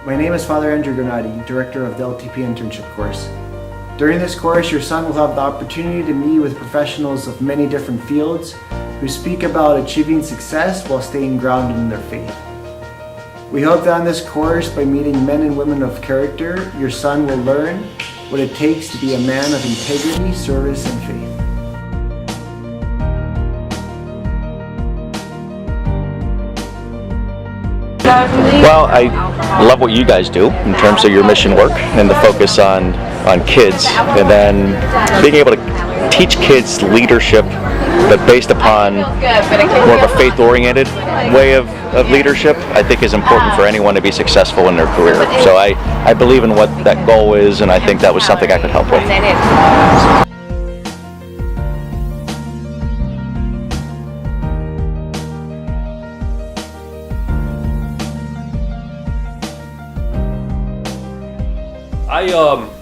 My name is Father Andrew Granati, Director of the LTP Internship course. During this course, your son will have the opportunity to meet with professionals of many different fields who speak about achieving success while staying grounded in their faith. We hope that on this course, by meeting men and women of character, your son will learn what it takes to be a man of integrity, service, and faith. Well, I love what you guys do in terms of your mission work and the focus on kids, and then being able to teach kids leadership, but based upon more of a faith-oriented way of leadership, I think is important for anyone to be successful in their career. So I believe in what that goal is, and I think that was something I could help with.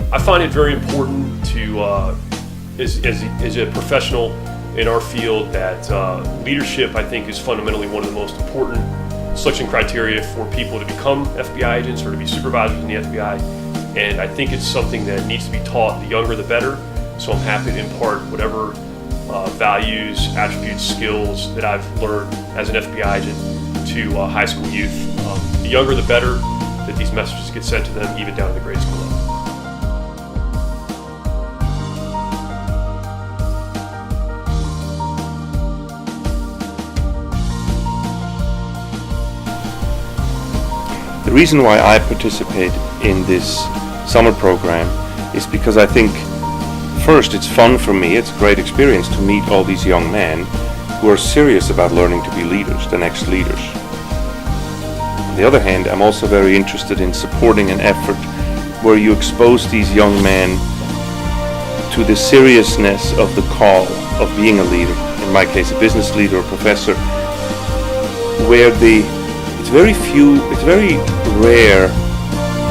I find it very important to, as a professional in our field, that leadership, I think, is fundamentally one of the most important selection criteria for people to become FBI agents or to be supervisors in the FBI. And I think it's something that needs to be taught. The younger, the better. So I'm happy to impart whatever values, attributes, skills that I've learned as an FBI agent to high school youth. The younger, the better, that these messages get sent to them, even down to the grade school level. The reason why I participate in this summer program is because I think, first, it's fun for me, it's a great experience to meet all these young men who are serious about learning to be leaders, the next leaders. On the other hand, I'm also very interested in supporting an effort where you expose these young men to the seriousness of the call of being a leader, in my case a business leader or professor, where it's very rare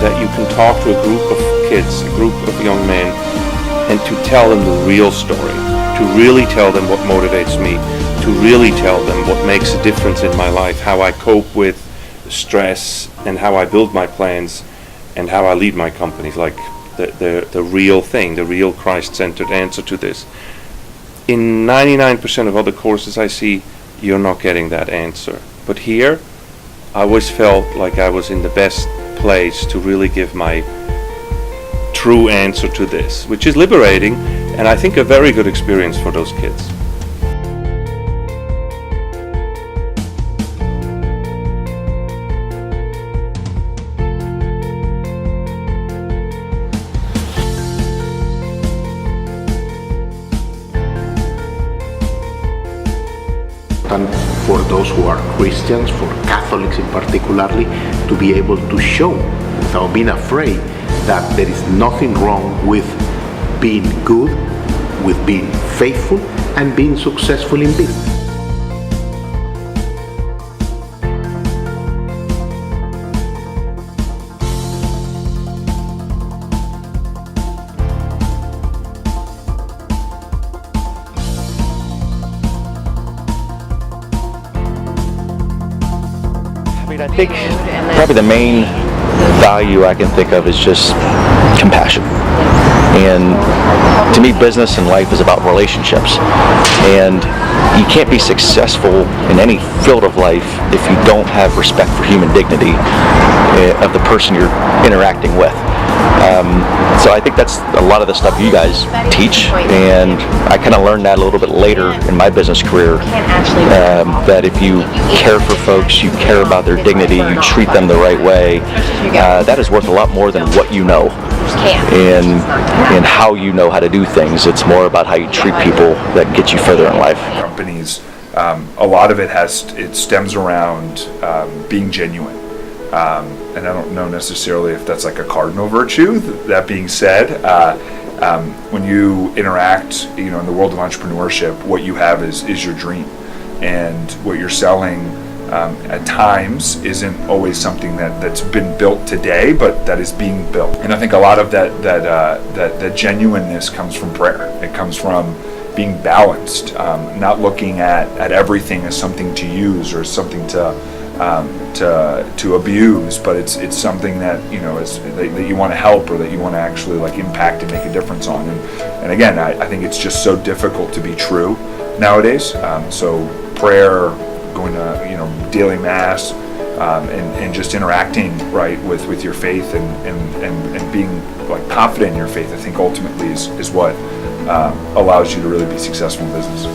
that you can talk to a group of kids, a group of young men, and to tell them the real story, to really tell them what motivates me, to really tell them what makes a difference in my life, how I cope with stress and how I build my plans and how I lead my companies, like the real thing, the real Christ-centered answer to this. In 99% of other courses I see, you're not getting that answer. But here, I always felt like I was in the best place to really give my true answer to this, which is liberating and I think a very good experience for those kids. And for those who are Christians, for Catholics in particularly, to be able to show without being afraid that there is nothing wrong with being good, with being faithful, and being successful in business. I think probably the main value I can think of is just compassion. And to me, business and life is about relationships. And you can't be successful in any field of life if you don't have respect for human dignity of the person you're interacting with. So I think that's a lot of the stuff you guys teach, and I kind of learned that a little bit later in my business career, that if you care for folks, you care about their dignity, you treat them the right way, that is worth a lot more than what you know and how you know how to do things. It's more about how you treat people that get you further in life. Companies, a lot of it stems around being genuine. And I don't know necessarily if that's like a cardinal virtue. That being said, when you interact, in the world of entrepreneurship, what you have is your dream, and what you're selling at times isn't always something that's been built today, but that is being built. And I think a lot of that genuineness comes from prayer. It comes from being balanced, not looking at everything as something to use or something to to abuse, but it's something that that you want to help, or that you want to actually like impact and make a difference on. And again, I think it's just so difficult to be true nowadays. So prayer, going to daily mass, and just interacting right with your faith, and being like confident in your faith, I think ultimately is what allows you to really be successful in business.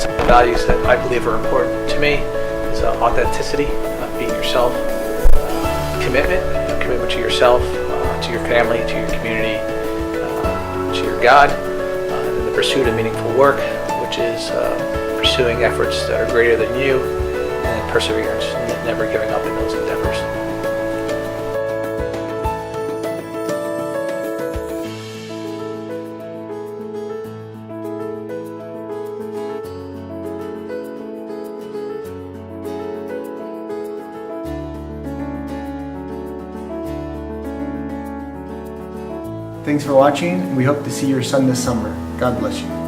Some values that I believe are important to me is authenticity, being yourself, commitment to yourself, to your family, to your community, to your God, and then the pursuit of meaningful work, which is pursuing efforts that are greater than you, and perseverance, never giving up in those endeavors. Thanks for watching. We hope to see your son this summer. God bless you.